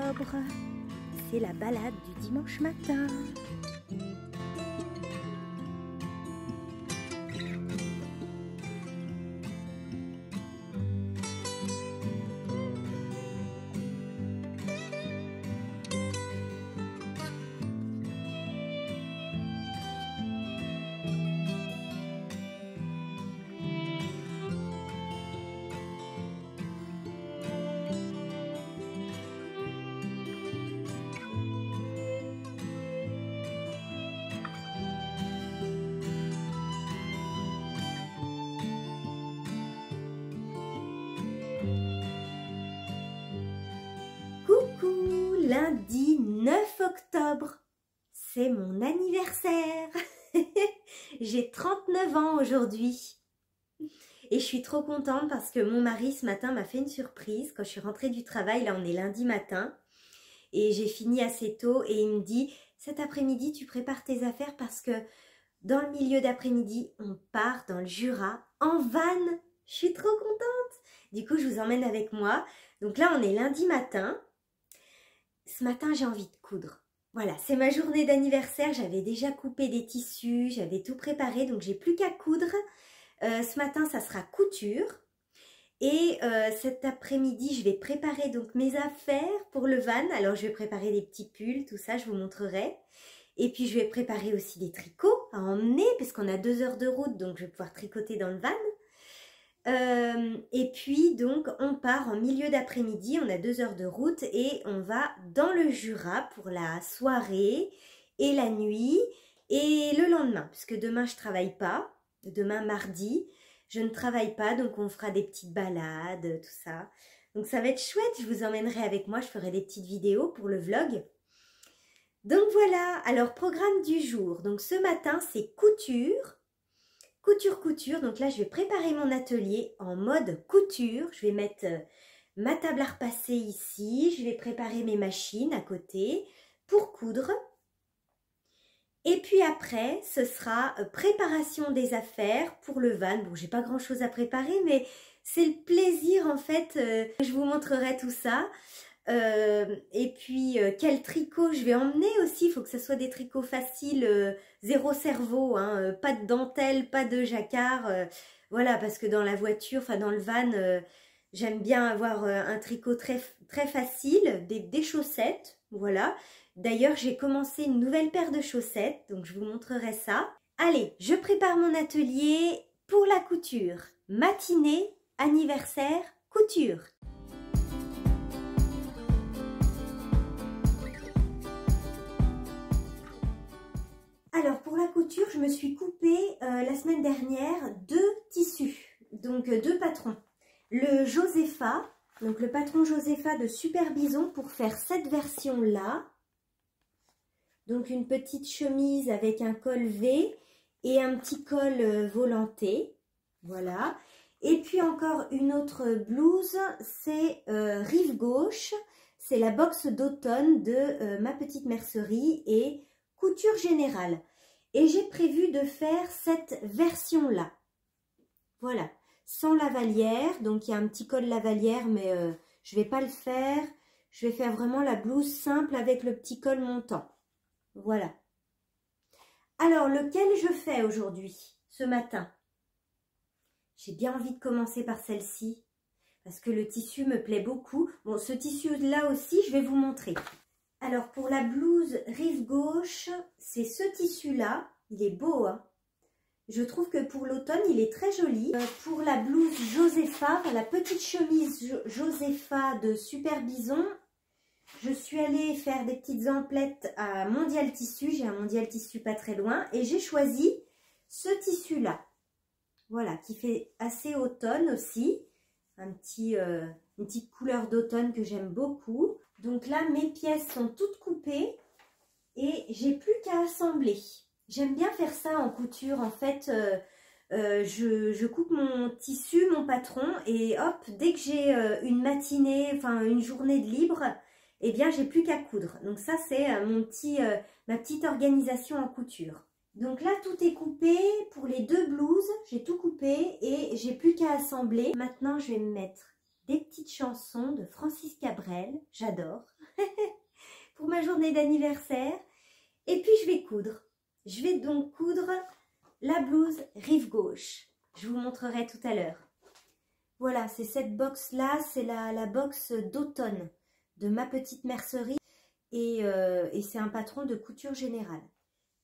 octobre. C'est la balade du dimanche matin. Coucou, lundi 9 octobre, c'est mon anniversaire. J'ai 39 ans aujourd'hui. Et je suis trop contente parce que mon mari ce matin m'a fait une surprise. Quand je suis rentrée du travail, là on est lundi matin, et j'ai fini assez tôt et il me dit « Cet après-midi tu prépares tes affaires parce que dans le milieu d'après-midi, on part dans le Jura en van. » Je suis trop contente. Du coup, je vous emmène avec moi. Donc là, on est lundi matin. Ce matin, j'ai envie de coudre. Voilà, c'est ma journée d'anniversaire. J'avais déjà coupé des tissus, j'avais tout préparé, donc j'ai plus qu'à coudre. Ce matin, ça sera couture. Et cet après-midi, je vais préparer donc mes affaires pour le van. Alors, je vais préparer des petits pulls, tout ça, je vous montrerai. Et puis, je vais préparer aussi des tricots à emmener, parce qu'on a 2 heures de route, donc je vais pouvoir tricoter dans le van. Et puis donc on part en milieu d'après-midi, on a 2 heures de route et on va dans le Jura pour la soirée et la nuit et le lendemain, puisque demain je travaille pas, demain mardi je ne travaille pas, donc on fera des petites balades, tout ça. Donc ça va être chouette, je vous emmènerai avec moi, je ferai des petites vidéos pour le vlog. Donc voilà, alors programme du jour, donc ce matin c'est couture. Couture, donc là je vais préparer mon atelier en mode couture. Je vais mettre ma table à repasser ici, je vais préparer mes machines à côté pour coudre. Et puis après, ce sera préparation des affaires pour le van. Bon, j'ai pas grand chose à préparer, mais c'est le plaisir en fait. Je vous montrerai tout ça. Et puis quel tricot je vais emmener aussi, il faut que ce soit des tricots faciles, zéro cerveau, hein, pas de dentelle, pas de jacquard, voilà, parce que dans la voiture, enfin dans le van, j'aime bien avoir un tricot très facile, des chaussettes, voilà. D'ailleurs j'ai commencé une nouvelle paire de chaussettes, donc je vous montrerai ça. Allez, je prépare mon atelier pour la couture, matinée, anniversaire, couture. Alors pour la couture, je me suis coupé la semaine dernière 2 tissus, donc 2 patrons. Le Josepha, donc le patron Josepha de Super Bison pour faire cette version-là. Donc une petite chemise avec un col V et un petit col volanté, voilà. Et puis encore une autre blouse, c'est Rive Gauche, c'est la box d'automne de Ma Petite Mercerie et Couture Générale. Et j'ai prévu de faire cette version-là. Voilà, sans lavalière. Donc il y a un petit col lavalière, mais je ne vais pas le faire. Je vais faire vraiment la blouse simple avec le petit col montant. Voilà. Alors, lequel je fais aujourd'hui, ce matin? J'ai bien envie de commencer par celle-ci, parce que le tissu me plaît beaucoup. Bon, ce tissu-là aussi, je vais vous montrer. Alors, pour la blouse Rive Gauche, c'est ce tissu-là. Il est beau, hein. Je trouve que pour l'automne, il est très joli. Pour la blouse Josepha, la petite chemise Josepha de Super Bison, je suis allée faire des petites emplettes à Mondial Tissu. J'ai un Mondial Tissu pas très loin. Et j'ai choisi ce tissu-là. Voilà, qui fait assez automne aussi. Une petite couleur d'automne que j'aime beaucoup. Donc là, mes pièces sont toutes coupées et j'ai plus qu'à assembler. J'aime bien faire ça en couture. En fait, je coupe mon tissu, mon patron, et hop, dès que j'ai une matinée, enfin une journée de libre, eh bien, j'ai plus qu'à coudre. Donc ça, c'est ma petite organisation en couture. Donc là, tout est coupé. Pour les 2 blouses, j'ai tout coupé et j'ai plus qu'à assembler. Maintenant, je vais me mettre des petites chansons de Francis Cabrel. J'adore. pour ma journée d'anniversaire. Et puis je vais coudre. Je vais donc coudre la blouse rive gauche. Je vous montrerai tout à l'heure. Voilà, c'est cette box-là, c'est la box d'automne de ma petite mercerie. Et c'est un patron de couture générale.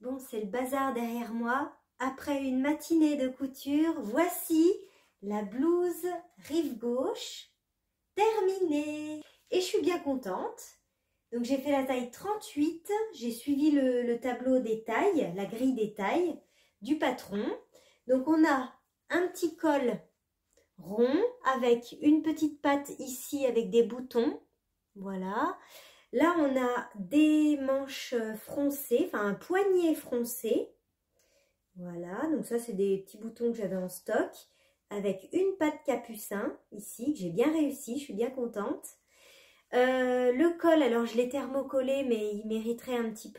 Bon, c'est le bazar derrière moi. Après une matinée de couture, voici la blouse rive gauche terminée. Et je suis bien contente. Donc j'ai fait la taille 38. J'ai suivi le tableau des tailles, la grille des tailles du patron. Donc on a un petit col rond avec une petite patte ici avec des boutons. Voilà. Là, on a des manches froncées, enfin un poignet froncé. Voilà, donc ça, c'est des petits boutons que j'avais en stock avec une patte capucin ici, que j'ai bien réussi, je suis bien contente. Le col, alors je l'ai thermocollé, mais il mériterait un petit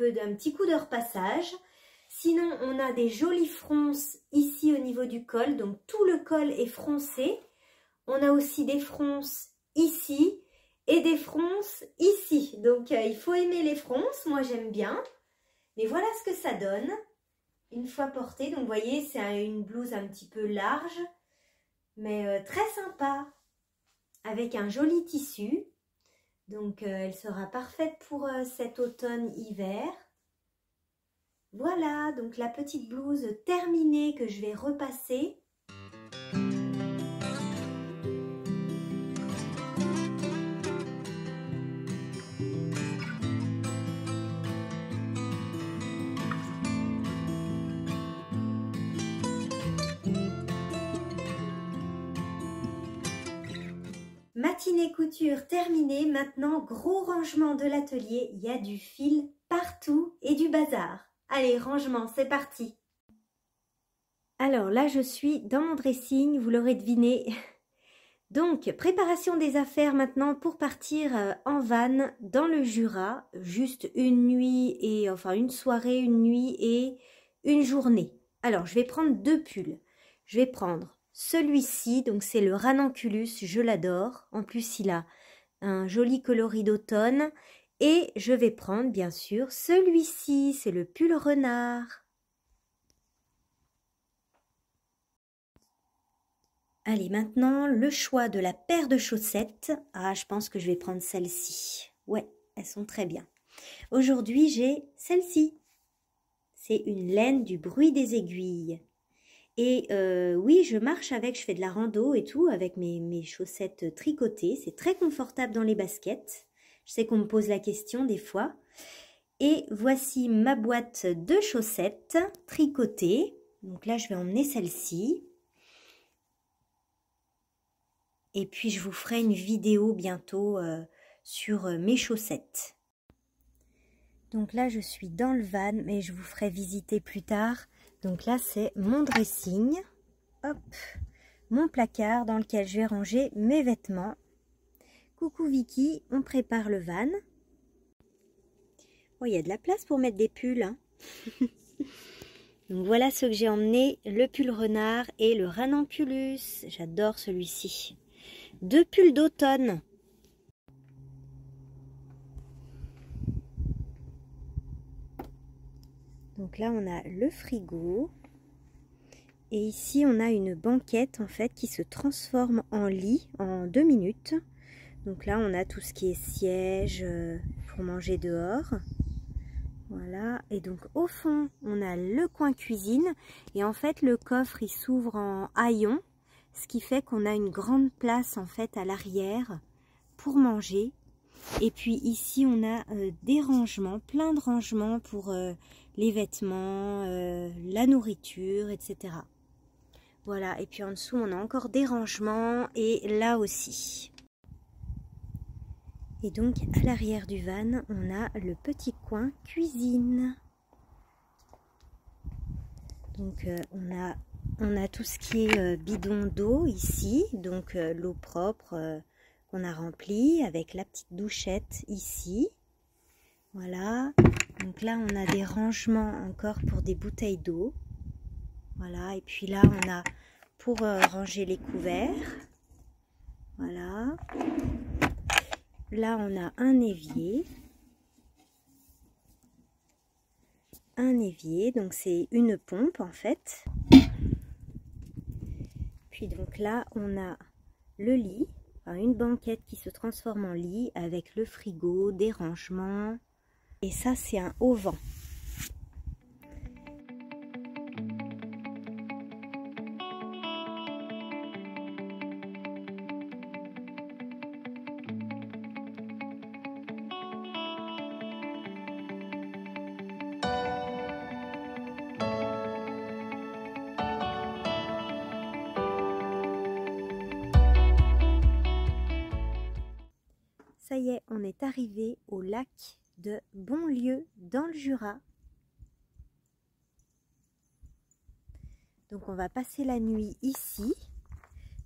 coup de repassage. Sinon, on a des jolies fronces ici au niveau du col. Donc, tout le col est froncé. On a aussi des fronces ici et des fronces ici. Donc, il faut aimer les fronces. Moi, j'aime bien. Mais voilà ce que ça donne une fois portée. Donc, vous voyez, c'est une blouse un petit peu large, mais très sympa, avec un joli tissu. Donc, elle sera parfaite pour cet automne-hiver. Voilà, donc la petite blouse terminée que je vais repasser. Matinée couture terminée, maintenant gros rangement de l'atelier, il y a du fil partout et du bazar. Allez, rangement, c'est parti. Alors là, je suis dans mon dressing, vous l'aurez deviné. Donc, préparation des affaires maintenant pour partir en van dans le Jura. Juste une nuit et enfin une soirée, une nuit et une journée. Alors, je vais prendre deux pulls. Je vais prendre celui-ci, donc c'est le Ranunculus, je l'adore. En plus, il a un joli coloris d'automne. Et je vais prendre, bien sûr, celui-ci, c'est le pull renard. Allez, maintenant, le choix de la paire de chaussettes. Ah, je pense que je vais prendre celle-ci. Ouais, elles sont très bien. Aujourd'hui, j'ai celle-ci. C'est une laine du bruit des aiguilles. Et oui, je marche avec, je fais de la rando et tout, avec mes chaussettes tricotées. C'est très confortable dans les baskets. Je sais qu'on me pose la question des fois. Et voici ma boîte de chaussettes tricotées. Donc là, je vais emmener celle-ci. Et puis, je vous ferai une vidéo bientôt sur mes chaussettes. Donc là, je suis dans le van, mais je vous ferai visiter plus tard. Donc là, c'est mon dressing. Hop, mon placard dans lequel je vais ranger mes vêtements. Coucou Vicky, on prépare le van. Oh, il y a de la place pour mettre des pulls. Hein. Donc voilà ce que j'ai emmené, le pull renard et le Ranunculus. J'adore celui-ci. Deux pulls d'automne. Donc là, on a le frigo. Et ici, on a une banquette en fait qui se transforme en lit en 2 minutes. Donc là, on a tout ce qui est siège pour manger dehors. Voilà. Et donc au fond, on a le coin cuisine. Et en fait, le coffre, il s'ouvre en haillons. Ce qui fait qu'on a une grande place en fait à l'arrière pour manger. Et puis ici, on a des rangements, plein de rangements pour les vêtements, la nourriture, etc. Voilà. Et puis en dessous, on a encore des rangements et là aussi. Et donc, à l'arrière du van, on a le petit coin cuisine. Donc, on a tout ce qui est bidon d'eau ici. Donc, l'eau propre qu'on a remplie avec la petite douchette ici. Voilà. Donc là, on a des rangements encore pour des bouteilles d'eau. Voilà. Et puis là, on a pour ranger les couverts. Voilà. là on a un évier. Un évier, donc c'est une pompe en fait. Puis donc là on a le lit, enfin, une banquette qui se transforme en lit avec le frigo, des rangements. Et ça c'est un auvent. Ça y est, on est arrivé au lac de Bonlieu dans le Jura. Donc on va passer la nuit ici.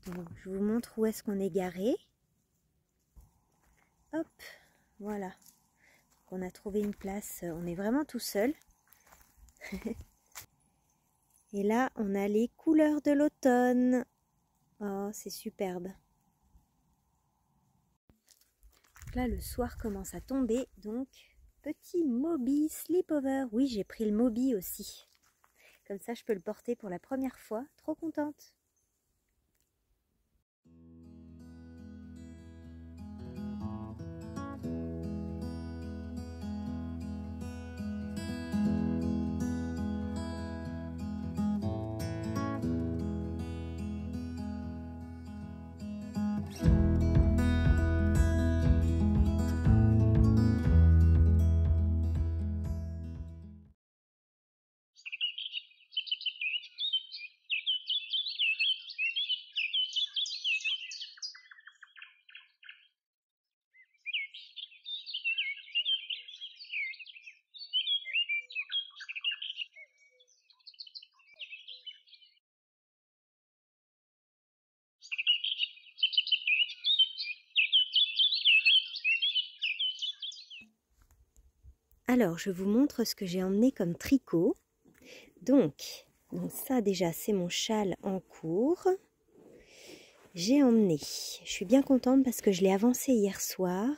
Donc, je vous montre où est-ce qu'on est garé. Hop, voilà. On a trouvé une place, on est vraiment tout seul. Et là, on a les couleurs de l'automne. Oh, c'est superbe. Là, le soir commence à tomber, donc petit Moby sleepover. Oui, j'ai pris le Moby aussi. Comme ça, je peux le porter pour la première fois. Trop contente. Alors, je vous montre ce que j'ai emmené comme tricot. Donc ça déjà, c'est mon châle en cours. J'ai emmené, je suis bien contente parce que je l'ai avancé hier soir.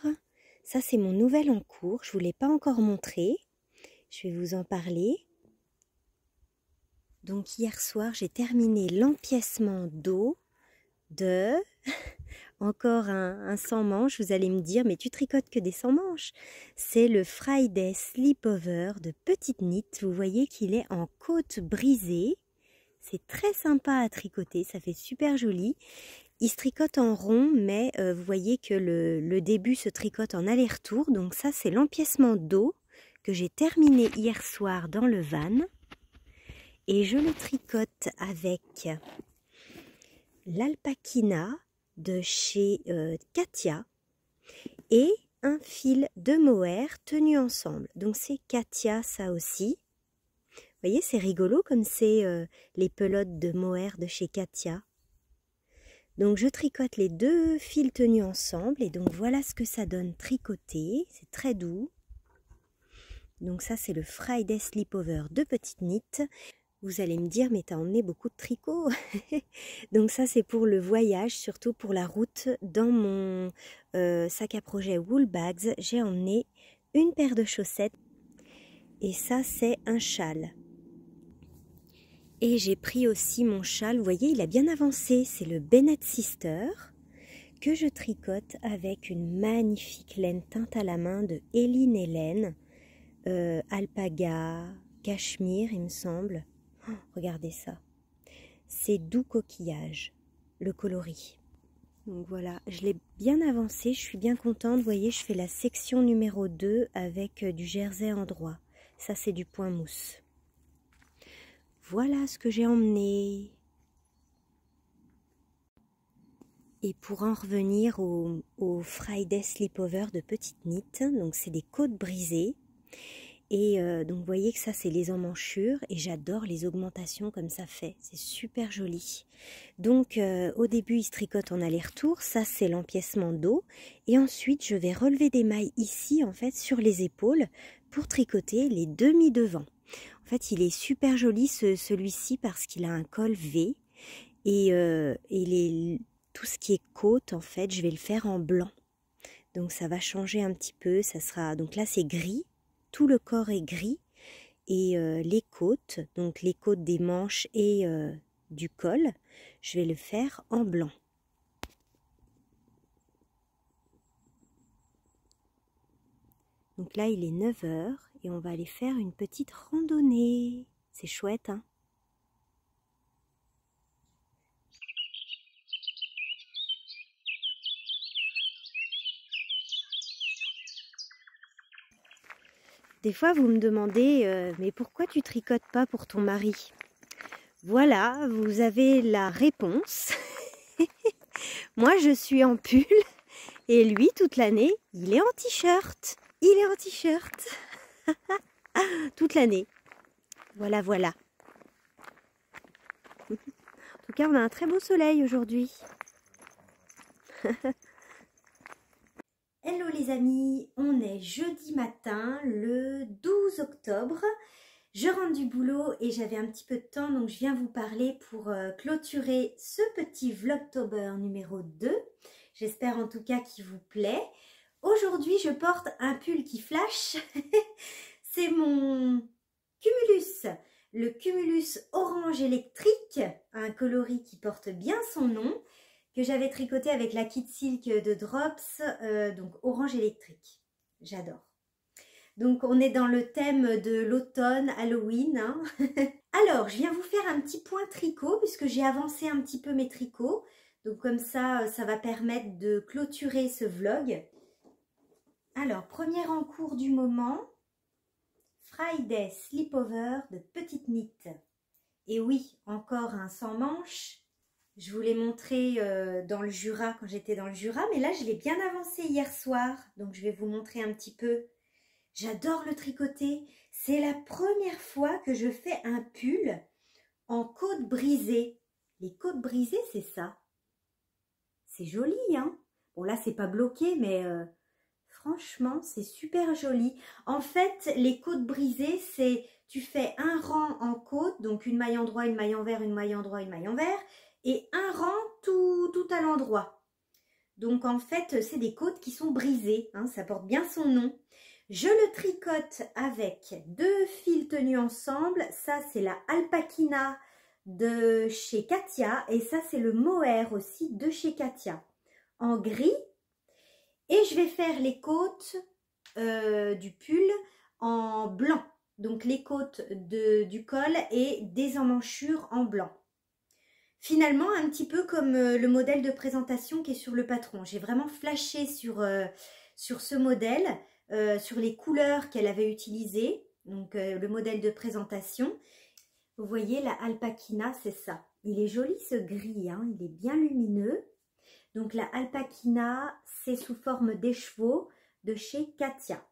Ça, c'est mon nouvel en cours. Je ne vous l'ai pas encore montré. Je vais vous en parler. Donc, hier soir, j'ai terminé l'empiècement dos de... Encore un sans manches, vous allez me dire, mais tu tricotes que des sans manches. C'est le Friday Sleepover de Petite Knit. Vous voyez qu'il est en côte brisée. C'est très sympa à tricoter, ça fait super joli. Il se tricote en rond, mais vous voyez que le début se tricote en aller-retour. Donc ça, c'est l'empiècement dos que j'ai terminé hier soir dans le van. Et je le tricote avec l'Alpaquina de chez Katia et un fil de mohair tenu ensemble. Donc c'est Katia ça aussi. Vous voyez, c'est rigolo comme c'est les pelotes de mohair de chez Katia. Donc je tricote les deux fils tenus ensemble et donc voilà ce que ça donne tricoté. C'est très doux. Donc ça c'est le Friday Sleepover de Petite Knit. Vous allez me dire, mais t'as emmené beaucoup de tricots. Donc ça, c'est pour le voyage, surtout pour la route. Dans mon sac à projet Wool Bags, j'ai emmené une paire de chaussettes. Et ça, c'est un châle. Et j'ai pris aussi mon châle. Vous voyez, il a bien avancé. C'est le Bennett Sister que je tricote avec une magnifique laine teinte à la main de Hélène Hélène. Alpaga, cachemire, il me semble. Oh, regardez ça, c'est doux coquillage, le coloris. Donc voilà, je l'ai bien avancé, je suis bien contente. Vous voyez, je fais la section numéro 2 avec du jersey en droit. Ça, c'est du point mousse. Voilà ce que j'ai emmené. Et pour en revenir au Friday Sleepover de Petite Knit, donc c'est des côtes brisées. Et donc vous voyez que ça c'est les emmanchures et j'adore les augmentations comme ça fait, c'est super joli. Donc au début il se tricote en aller-retour, ça c'est l'empiècement dos et ensuite je vais relever des mailles ici en fait sur les épaules pour tricoter les demi-devants. En fait il est super joli celui-ci parce qu'il a un col V et tout ce qui est côte en fait je vais le faire en blanc. Donc ça va changer un petit peu, ça sera, donc là c'est gris, tout le corps est gris et les côtes, donc les côtes des manches et du col, je vais le faire en blanc. Donc là il est 9 h et on va aller faire une petite randonnée. C'est chouette, hein? Des fois, vous me demandez, mais pourquoi tu tricotes pas pour ton mari? Voilà, vous avez la réponse. Moi, je suis en pull et lui, toute l'année, il est en t-shirt. Il est en t-shirt. Toute l'année. Voilà, voilà. En tout cas, on a un très beau soleil aujourd'hui. Hello les amis, on est jeudi matin, le 12 octobre. Je rentre du boulot et j'avais un petit peu de temps, donc je viens vous parler pour clôturer ce petit Vlogtober numéro 2. J'espère en tout cas qu'il vous plaît. Aujourd'hui, je porte un pull qui flash. C'est mon Cumulus, le Cumulus orange électrique, un coloris qui porte bien son nom, que j'avais tricoté avec la Kit Silk de Drops, donc orange électrique. J'adore. Donc on est dans le thème de l'automne, Halloween. Hein. Alors, je viens vous faire un petit point tricot, puisque j'ai avancé un petit peu mes tricots. Donc comme ça, ça va permettre de clôturer ce vlog. Alors, premier en cours du moment, Friday Slipover de Petite Knit. Et oui, encore un sans manche. Je vous l'ai montré dans le Jura, quand j'étais dans le Jura, mais là, je l'ai bien avancé hier soir. Donc, je vais vous montrer un petit peu. J'adore le tricoter. C'est la première fois que je fais un pull en côte brisée. Les côtes brisées, c'est ça. C'est joli, hein? Bon, là, c'est pas bloqué, mais franchement, c'est super joli. En fait, les côtes brisées, c'est tu fais un rang en côte, donc une maille endroit, une maille envers, une maille endroit, une maille envers, et un rang tout à l'endroit. Donc, en fait, c'est des côtes qui sont brisées, hein, ça porte bien son nom. Je le tricote avec 2 fils tenus ensemble. Ça, c'est la Alpaquina de chez Katia. Et ça, c'est le Mohair aussi de chez Katia. En gris. Et je vais faire les côtes du pull en blanc. Donc, les côtes du col et des emmanchures en blanc. Finalement, un petit peu comme le modèle de présentation qui est sur le patron. J'ai vraiment flashé sur ce modèle. Sur les couleurs qu'elle avait utilisées, donc le modèle de présentation. Vous voyez, la Alpaquina, c'est ça. Il est joli ce gris, hein, il est bien lumineux. Donc la Alpaquina, c'est sous forme d'écheveau de chez Katia.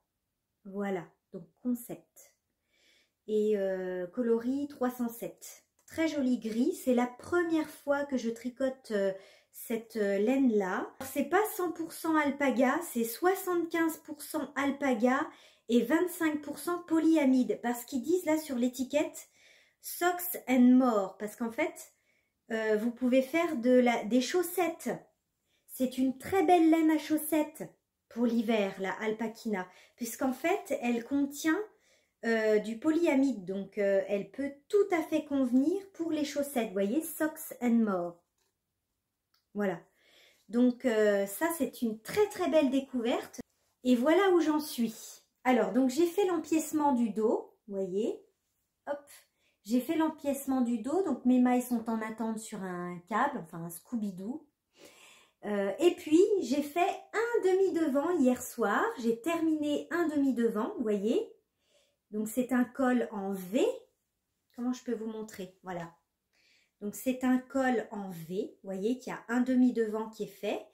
Voilà, donc concept. Et coloris 307. Très joli gris, c'est la première fois que je tricote cette laine-là. C'est pas 100% alpaga, c'est 75% alpaga et 25% polyamide. Parce qu'ils disent là sur l'étiquette socks and more. Parce qu'en fait, vous pouvez faire des chaussettes. C'est une très belle laine à chaussettes pour l'hiver, la Alpaquina. Puisqu'en fait, elle contient du polyamide. Donc, elle peut tout à fait convenir pour les chaussettes. Vous voyez, socks and more. Voilà, donc ça c'est une très belle découverte et voilà où j'en suis. Alors donc j'ai fait l'empiècement du dos, vous voyez, hop, j'ai fait l'empiècement du dos, donc mes mailles sont en attente sur un câble, enfin un Scooby-Doo. Et puis j'ai fait un demi-devant hier soir, j'ai terminé un demi-devant, vous voyez, donc c'est un col en V, comment je peux vous montrer, voilà. Donc, c'est un col en V, vous voyez qu'il y a un demi-devant qui est fait.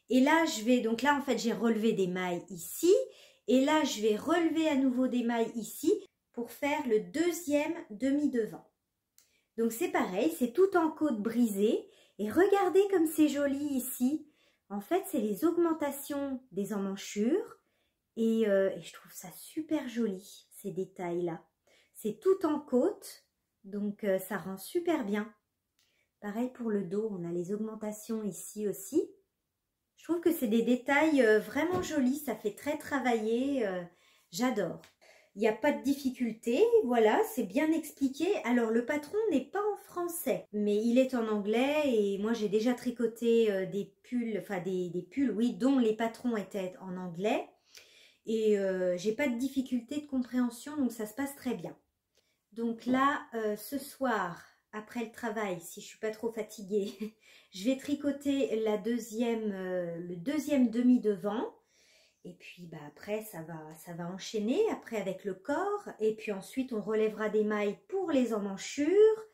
Et là, donc là, en fait, j'ai relevé des mailles ici. Et là, je vais relever à nouveau des mailles ici pour faire le deuxième demi-devant. Donc, c'est pareil, c'est tout en côte brisée. Et regardez comme c'est joli ici. En fait, c'est les augmentations des emmanchures. Et je trouve ça super joli, ces détails-là. C'est tout en côte, donc ça rend super bien. Pareil pour le dos, on a les augmentations ici aussi. Je trouve que c'est des détails vraiment jolis, ça fait très travaillé, j'adore. Il n'y a pas de difficulté, voilà, c'est bien expliqué. Alors le patron n'est pas en français, mais il est en anglais et moi j'ai déjà tricoté des pulls, enfin des pulls, oui, dont les patrons étaient en anglais. Et j'ai pas de difficulté de compréhension, donc ça se passe très bien. Donc là, ce soir, après le travail, si je suis pas trop fatiguée, je vais tricoter le deuxième demi-devant. Et puis bah, après, ça va enchaîner après avec le corps. Et puis ensuite, on relèvera des mailles pour les emmanchures,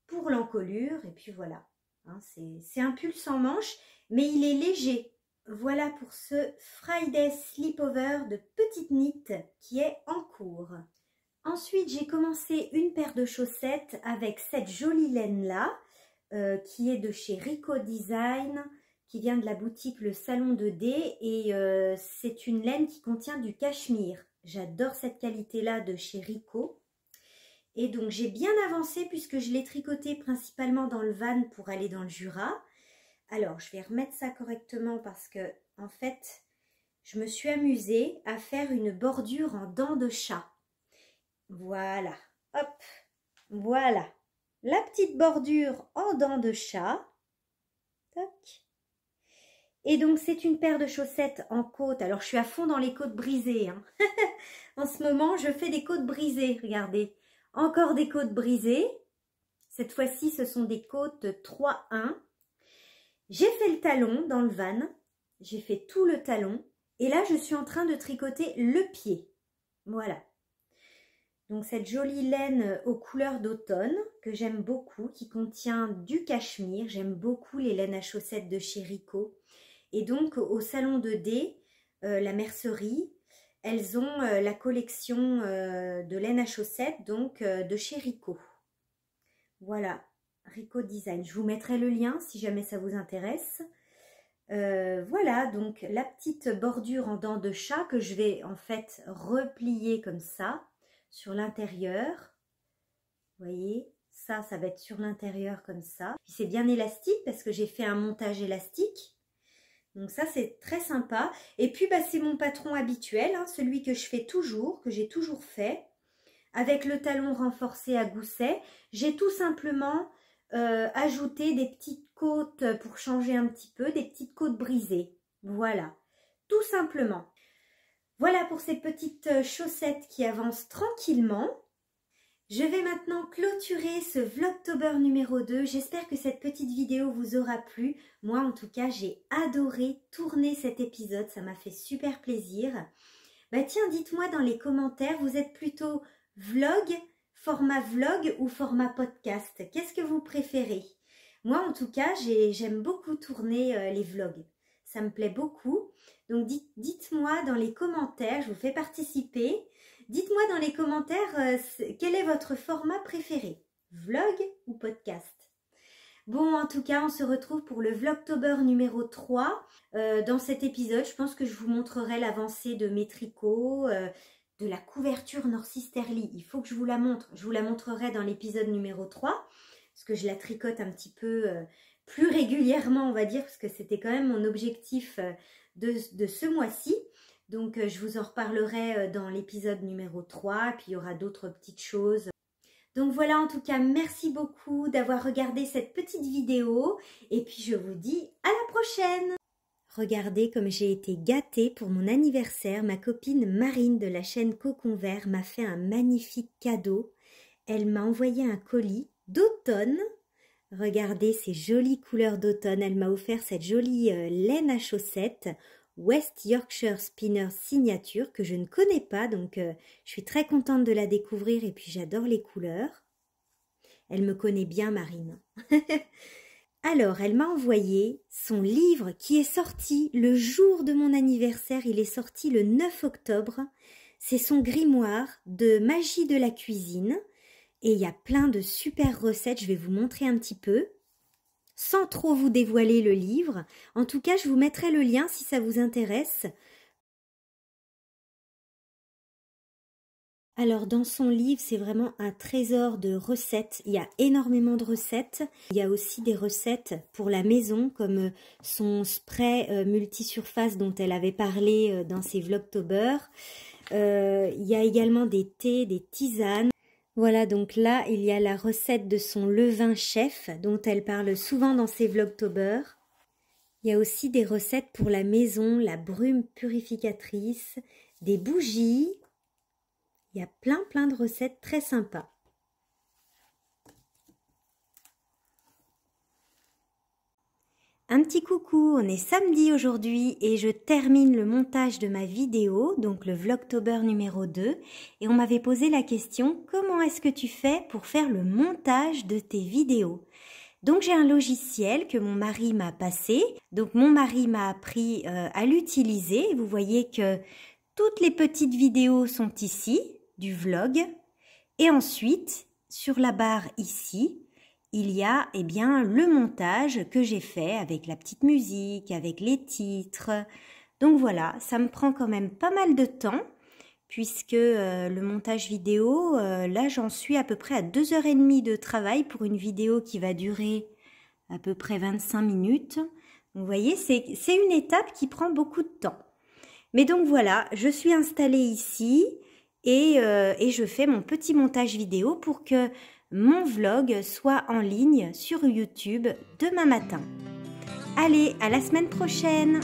pour l'encolure. Et puis voilà, hein, c'est un pull sans manches, mais il est léger. Voilà pour ce Friday Sleepover de petite knit qui est en cours. Ensuite, j'ai commencé une paire de chaussettes avec cette jolie laine-là, qui est de chez Rico Design, qui vient de la boutique Le Salon de D. Et c'est une laine qui contient du cachemire. J'adore cette qualité-là de chez Rico. Et donc, j'ai bien avancé puisque je l'ai tricoté principalement dans le van pour aller dans le Jura. Alors, je vais remettre ça correctement parce que, en fait, je me suis amusée à faire une bordure en dents de chat. Voilà, hop, voilà, la petite bordure en dents de chat. Toc. Et donc, c'est une paire de chaussettes en côte. Alors, je suis à fond dans les côtes brisées, hein. En ce moment, je fais des côtes brisées, regardez. Encore des côtes brisées. Cette fois-ci, ce sont des côtes 3-1. J'ai fait le talon dans le van. J'ai fait tout le talon. Et là, je suis en train de tricoter le pied. Voilà. Donc cette jolie laine aux couleurs d'automne que j'aime beaucoup, qui contient du cachemire. J'aime beaucoup les laines à chaussettes de chez Rico. Et donc au salon de D, la mercerie, elles ont la collection de laine à chaussettes donc de chez Rico. Voilà, Rico Design. Je vous mettrai le lien si jamais ça vous intéresse. Voilà, donc la petite bordure en dents de chat que je vais en fait replier comme ça sur l'intérieur. Vous voyez, ça va être sur l'intérieur comme ça. Puis c'est bien élastique parce que j'ai fait un montage élastique. Donc ça, c'est très sympa. Et puis, bah, c'est mon patron habituel, hein, celui que je fais toujours, que j'ai toujours fait. Avec le talon renforcé à gousset, j'ai tout simplement ajouté des petites côtes pour changer un petit peu, des petites côtes brisées. Voilà, tout simplement. Voilà pour ces petites chaussettes qui avancent tranquillement. Je vais maintenant clôturer ce Vlogtober numéro 2. J'espère que cette petite vidéo vous aura plu. Moi, en tout cas, j'ai adoré tourner cet épisode. Ça m'a fait super plaisir. Bah tiens, dites-moi dans les commentaires, vous êtes plutôt format vlog ou format podcast? Qu'est-ce que vous préférez? Moi, en tout cas, j'aime beaucoup tourner les vlogs. Ça me plaît beaucoup. Donc, dites-moi dans les commentaires, je vous fais participer. Dites-moi dans les commentaires quel est votre format préféré, vlog ou podcast? Bon, en tout cas, on se retrouve pour le Vlogtober numéro 3. Dans cet épisode, je pense que je vous montrerai l'avancée de mes tricots, de la couverture Norsisterly. Il faut que je vous la montre. Je vous la montrerai dans l'épisode numéro 3, parce que je la tricote un petit peu plus régulièrement, on va dire, parce que c'était quand même mon objectif de ce mois-ci. Donc, je vous en reparlerai dans l'épisode numéro 3, puis il y aura d'autres petites choses. Donc voilà, en tout cas, merci beaucoup d'avoir regardé cette petite vidéo. Et puis, je vous dis à la prochaine! Regardez comme j'ai été gâtée pour mon anniversaire. Ma copine Marine de la chaîne Cocon Vert m'a fait un magnifique cadeau. Elle m'a envoyé un colis d'automne. Regardez ces jolies couleurs d'automne. Elle m'a offert cette jolie laine à chaussettes West Yorkshire Spinner signature que je ne connais pas, donc je suis très contente de la découvrir et puis j'adore les couleurs. Elle me connaît bien, Marine. Alors, elle m'a envoyé son livre qui est sorti le jour de mon anniversaire. Il est sorti le 9 octobre. C'est son grimoire de magie de la cuisine et il y a plein de super recettes. Je vais vous montrer un petit peu. Sans trop vous dévoiler le livre. En tout cas, je vous mettrai le lien si ça vous intéresse. Alors dans son livre, c'est vraiment un trésor de recettes. Il y a énormément de recettes. Il y a aussi des recettes pour la maison, comme son spray multisurface dont elle avait parlé dans ses Vlogtober. Il y a également des thés, des tisanes. Voilà, donc là, il y a la recette de son levain chef, dont elle parle souvent dans ses Vlogtober. Il y a aussi des recettes pour la maison, la brume purificatrice, des bougies. Il y a plein de recettes très sympas. Un petit coucou, on est samedi aujourd'hui et je termine le montage de ma vidéo, donc le Vlogtober numéro 2. Et on m'avait posé la question, comment est-ce que tu fais pour faire le montage de tes vidéos? Donc j'ai un logiciel que mon mari m'a passé. Donc mon mari m'a appris à l'utiliser. Vous voyez que toutes les petites vidéos sont ici, du vlog. Et ensuite, sur la barre ici, il y a le montage que j'ai fait avec la petite musique, avec les titres. Donc voilà, ça me prend quand même pas mal de temps puisque le montage vidéo, là j'en suis à peu près à 2h30 de travail pour une vidéo qui va durer à peu près 25 minutes. Vous voyez, c'est une étape qui prend beaucoup de temps. Mais donc voilà, je suis installée ici et je fais mon petit montage vidéo pour que mon vlog soit en ligne sur YouTube demain matin. Allez, à la semaine prochaine!